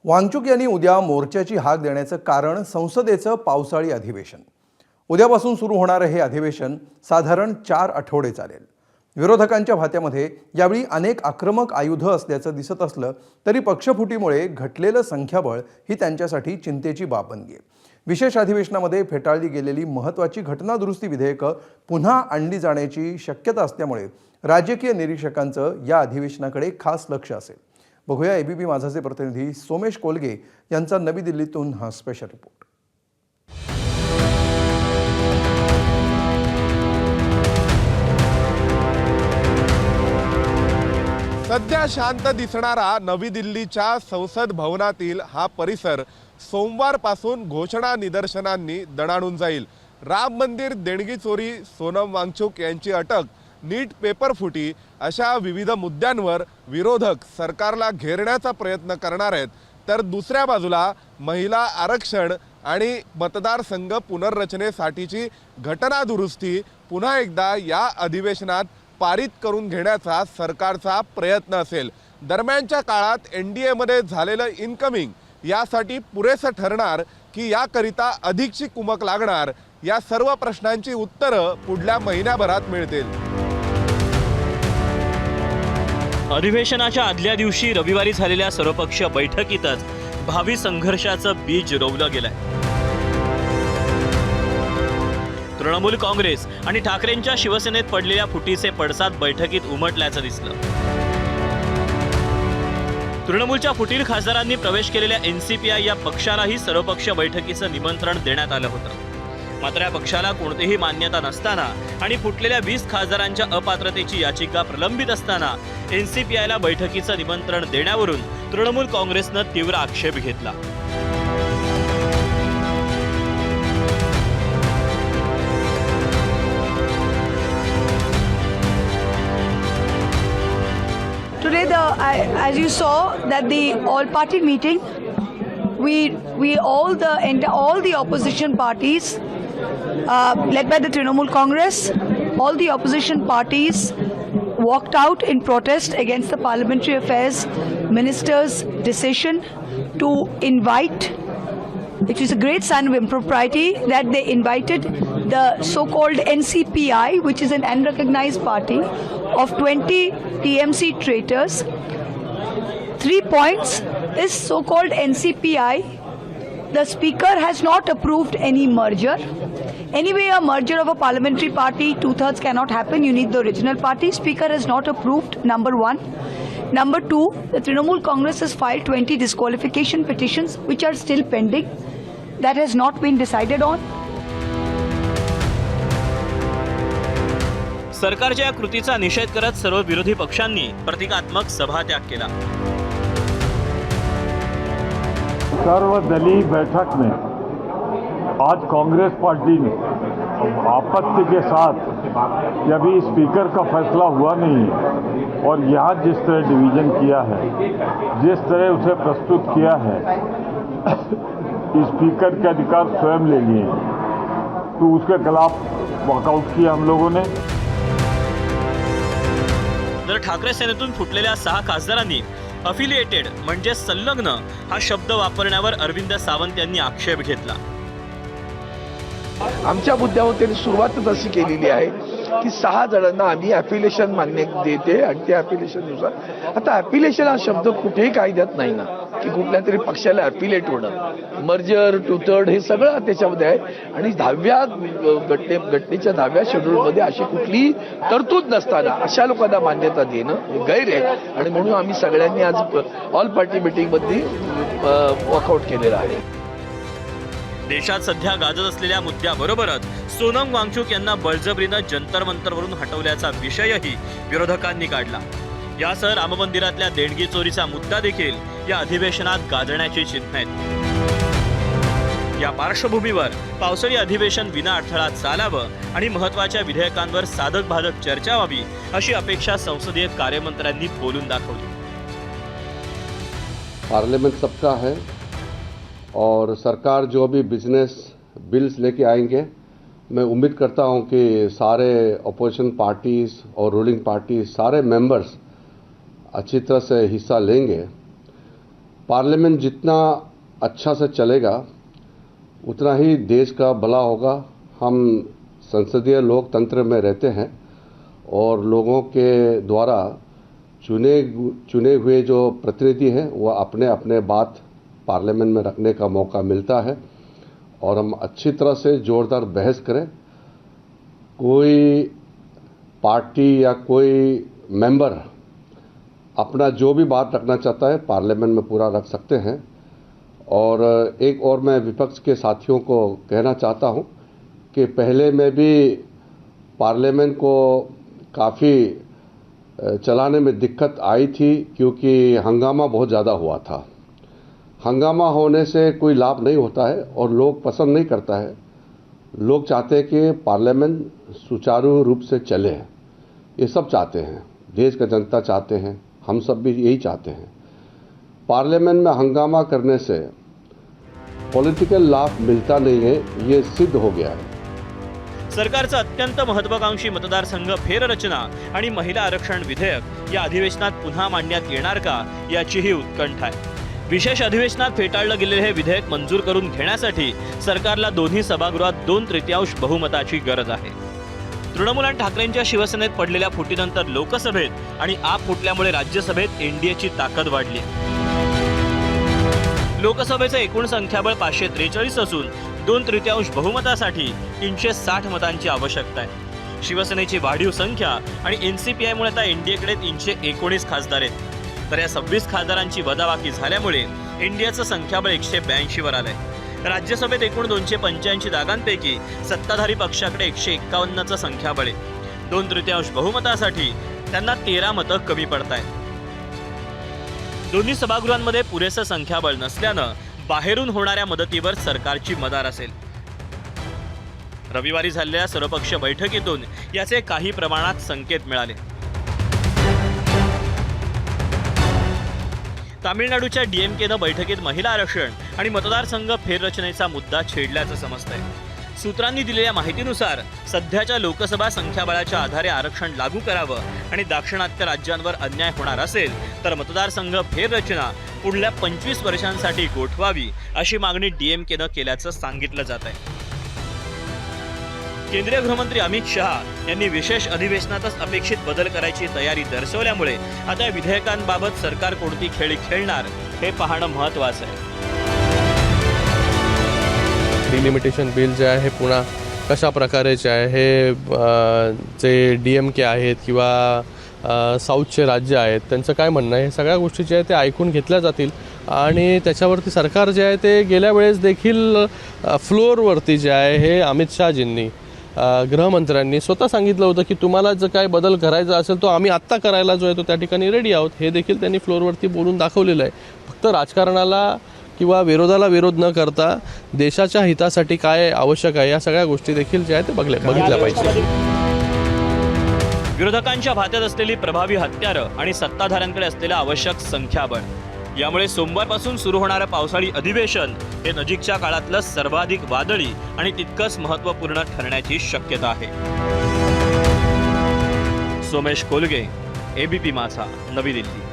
वांगचुक यांनी उद्या मोर्चाची हाक देण्याचं कारण संसदेचं पावसाळी अधिवेशन। उद्यापासून सुरू होणारे हे अधिवेशन साधारण 4 आठवडे चालेल। विरोधकांच्या भात्यामध्ये यावेळी अनेक आक्रमक आयुध असल्याचं दिसत असलं तरी पक्षफुटीमुळे घटलेलं संख्याबळ ही त्यांच्यासाठी चिंतेची बाब बनली आहे। विशेष अधिवेशनामध्ये फेटाळली गेलेली महत्त्वाची घटना दुरुस्ती विधेयकं पुन्हा आणली जाण्याची शक्यता असल्यामुळे राजकीय निरीक्षकांचं या अधिवेशनाकडे खास लक्ष असेल। बघूया एबीपी माझाचे प्रतिनिधी सोमेश कोलगे यांचा नवी दिल्लीतून हा स्पेशल रिपोर्ट। सध्या शांत दिसणारा नवी दिल्लीच्या संसद भवनातील हा परिसर सोमवारपासून घोषणा निदर्शनांनी दणाणून जाईल। राम मंदिर देणगी चोरी, सोनम वांगचुक यांची अटक, नीट पेपर फुटी अशा विविध मुद्द्यांवर विरोधक सरकारला घेरण्याचा प्रयत्न करणार आहेत, तर दुसऱ्या बाजूला महिला आरक्षण आणि मतदारसंघ पुनर्रचनेसाठीची घटना दुरुस्ती पुन्हा एकदा या अधिवेशनात पारित करून घेण्याचा सरकारचा प्रयत्न असेल। दरम्यानच्या काळात एनडीए मध्ये झालेलं इनकमिंग यासाठी पुरेसं ठरणार की याकरिता अधिकची कुमक लागणार, या सर्व प्रश्नांची उत्तरं पुढल्या महिन्याभरात मिळतील। अधिवेशनाच्या आदल्या दिवशी रविवारी झालेल्या सर्वपक्षीय बैठकीतच भावी संघर्षाचं बीज रोवलं गेलंय। तृणमूल काँग्रेस आणि ठाकरेंच्या शिवसेनेत पडलेल्या फुटीचे पडसाद बैठकीत उमटल्याचं दिसलं। तृणमूलच्या फुटीर खासदारांनी प्रवेश केलेल्या एनसीपीआय या पक्षालाही सर्वपक्षीय बैठकीचं निमंत्रण देण्यात आलं होतं। मात्र या पक्षाला कोणतीही मान्यता नसताना आणि फुटलेल्या 20 खासदारांच्या अपात्रतेची याचिका प्रलंबित असताना एनसीपीआयला बैठकीचं निमंत्रण देण्यावरून तृणमूल काँग्रेसनं तीव्र आक्षेप घेतला। Today, as you saw, that the all-party meeting, all the opposition parties, led by the Trinamool Congress, all the opposition parties walked out in protest against the Parliamentary Affairs Minister's decision to invite. It is a great sign of impropriety that they invited the so-called NCPI, which is an unrecognized party, of 20 TMC traitors. 3 points is so-called NCPI. The Speaker has not approved any merger. Anyway, a merger of a parliamentary party, 2/3 cannot happen. You need the original party. Speaker has not approved, number 1. Number 2, the Trinamool Congress has filed 20 disqualification petitions, which are still pending. That has not been decided on. सरकारच्या या कृतीचा निषेध करत सर्व विरोधी पक्षांनी प्रतिकात्मक सभात्याग केला। सर्वदलीय बैठक में आज कांग्रेस पार्टी ने आपत्ति के साथ कि अभी स्पीकर का फैसला हुआ नहीं है और यहाँ जिस तरह डिवीजन किया है, जिस तरह उसे प्रस्तुत किया है, स्पीकर के अधिकार स्वयं ले लिए हैं, तो उसके खिलाफ वॉकआउट किया हम लोगों ने। तर ठाकरे सेनेतून फुटलेल्या 6 खासदारांनी अफिलिएटेड म्हणजे संलग्न हा शब्द वापरण्यावर अरविंद सावंत यांनी आक्षेप घेतला। आमच्या मुद्द्यावर त्यांनी सुरुवातच अशी केलेली आहे की 6 जणांना आम्ही ॲफिलिएशन मान्य देते आणि त्या ॲफिलिएशननुसार आता ॲफिलिएशन हा शब्द कुठेही कायद्यात नाही ना की कुठल्या तरी पक्षाला ॲफिलिएट होणं, मर्जर, 2/3 हे सगळं त्याच्यामध्ये आहे। आणि 10व्या घटनेच्या 10व्या शेड्यूलमध्ये अशी कुठलीही तरतूद नसताना अशा लोकांना मान्यता देणं गैर आहे आणि म्हणून आम्ही सगळ्यांनी आज ऑल पार्टी मीटिंगमध्ये वॉकआउट केलेलं आहे। देशात सध्या गाजत असलेल्या मुद्द्याबरोबरच सोनम वांगचुक यांना बळजबरीनं जंतर मंतरवरून हटवल्याचा विषयही विरोधकांनी काढला। यासह राम मंदिरातल्या देणगी चोरीचा मुद्दा देखील या अधिवेशनात गाजण्याची चिन्ह आहेत। या पार्श्वभूमीवर पावसाळी अधिवेशन विना अडथळा चालावं आणि महत्त्वाच्या विधेयकांवर साधक बाधक चर्चा व्हावी अशी अपेक्षा संसदीय कार्यमंत्र्यांनी बोलून दाखवली। पार्लियामेंट सबका है और सरकार जो भी बिजनेस बिल्स लेके आएंगे, मैं उम्मीद करता हूं कि सारे अपोजिशन पार्टीज़ और रूलिंग पार्टी सारे मेंबर्स अच्छी तरह से हिस्सा लेंगे। पार्लियामेंट जितना अच्छा से चलेगा उतना ही देश का भला होगा। हम संसदीय लोकतंत्र में रहते हैं और लोगों के द्वारा चुने हुए जो प्रतिनिधि हैं वो अपने अपने बात पार्लियामेंट में रखने का मौका मिलता है और हम अच्छी तरह से जोरदार बहस करें। कोई पार्टी या कोई मेंबर अपना जो भी बात रखना चाहता है पार्लियामेंट में पूरा रख सकते हैं। और एक और मैं विपक्ष के साथियों को कहना चाहता हूं कि पहले में भी पार्लियामेंट को काफ़ी चलाने में दिक्कत आई थी क्योंकि हंगामा बहुत ज़्यादा हुआ था। हंगामा होने से कोई लाभ नहीं होता है और लोग पसंद नहीं करता है। लोग चाहते हैं कि पार्लियामेंट सुचारू रूप से चले, ये सब चाहते हैं, देश का जनता चाहते हैं, हम सब भी यही चाहते हैं। पार्लियामेंट में हंगामा करने से पॉलिटिकल लाभ मिलता नहीं है, ये सिद्ध हो गया है। सरकारचा अत्यंत महत्वाकांक्षी मतदारसंघ फेररचना आणि महिला आरक्षण विधेयक या अधिवेशनात पुन्हा मांडण्यात येणार का याचीही उत्कंठा आहे। विशेष अधिवेशनात फेटाळलं गेलेले हे विधेयक मंजूर करून घेण्यासाठी सरकारला दोन्ही सभागृहात 2/3 बहुमताची गरज आहे। तृणमूल आणि ठाकरेंच्या शिवसेनेत पडलेल्या फुटीनंतर लोकसभेत आणि आप फुटल्यामुळे राज्यसभेत एनडीएची ताकद वाढली। लोकसभेचे एकूण संख्याबळ 543 असून 2/3 बहुमतासाठी 360 मतांची आवश्यकता आहे। शिवसेनेची वाढीव संख्या आणि एनसीपीआयमुळे आता एनडीएकडे 319 खासदार आहेत, तर या 26 खासदारांची वजाबाकी झाल्यामुळे एनडीएचं संख्याबळ 182 वर आलंय। राज्यसभेत एकूण 285 जागांपैकी सत्ताधारी पक्षाकडे 151चं संख्याबळ आहे। 2/3 बहुमतासाठी त्यांना 13 मतं कमी पडतायत। दोन्ही सभागृहांमध्ये पुरेसं संख्याबळ नसल्यानं बाहेरून होणाऱ्या मदतीवर सरकारची मदार असेल। रविवारी झालेल्या सर्वपक्षीय बैठकीतून याचे काही प्रमाणात संकेत मिळाले। तामिळनाडूच्या डीएमकेनं बैठकीत महिला आरक्षण आणि मतदारसंघ फेररचनेचा मुद्दा छेडल्याचं समजतंय। सूत्रांनी दिलेल्या माहितीनुसार सध्याच्या लोकसभा संख्याबळाच्या आधारे आरक्षण लागू करावं आणि दाक्षिणात्य राज्यांवर अन्याय होणार असेल तर मतदारसंघ फेररचना पुढल्या 25 वर्षांसाठी गोठवावी अशी मागणी डीएमकेनं केल्याचं सांगितलं जात आहे। केंद्रीय गृहमंत्री अमित शहा यांनी विशेष अधिवेशनातच अपेक्षित बदल करायची तयारी दर्शवल्यामुळे आता या विधेयकांबाबत सरकार कोणती खेळी खेळणार हे पाहणं महत्त्वाचं आहे। डिलिमिटेशन बिल जे आहे पुन्हा कशा प्रकारेचे आहे हे जे डीएमके आहेत किंवा साऊथचे राज्य आहेत त्यांचं काय म्हणणं आहे, हे सगळ्या गोष्टी जे आहे ते ऐकून घेतल्या जातील आणि त्याच्यावरती सरकार जे आहे ते गेल्या वेळेस देखील फ्लोअरवरती जे आहे हे अमित शहाजींनी गृहमंत्र्यांनी स्वतः सांगितलं होतं की तुम्हाला जर काय बदल करायचा असेल तो आम्ही आत्ता करायला जो आहे तो त्या ठिकाणी रेडी आहोत, हे देखील त्यांनी फ्लोअरवरती बोलून दाखवलेलं आहे। फक्त राजकारणाला किंवा विरोधाला विरोध न करता देशाच्या हितासाठी काय आवश्यक आहे या सगळ्या गोष्टी देखील जे आहे ते बघितल्या पाहिजे। विरोधकांच्या भात्यात असलेली प्रभावी हत्यारं आणि सत्ताधाऱ्यांकडे असलेलं आवश्यक संख्याबळ यामुळे सोमवारपासून सुरू होणारं पावसाळी अधिवेशन हे नजीकच्या काळातलं सर्वाधिक वादळी आणि तितकंच महत्त्वपूर्ण ठरण्याची शक्यता आहे। सोमेश कोलगे, एबीपी माझा, नवी दिल्ली।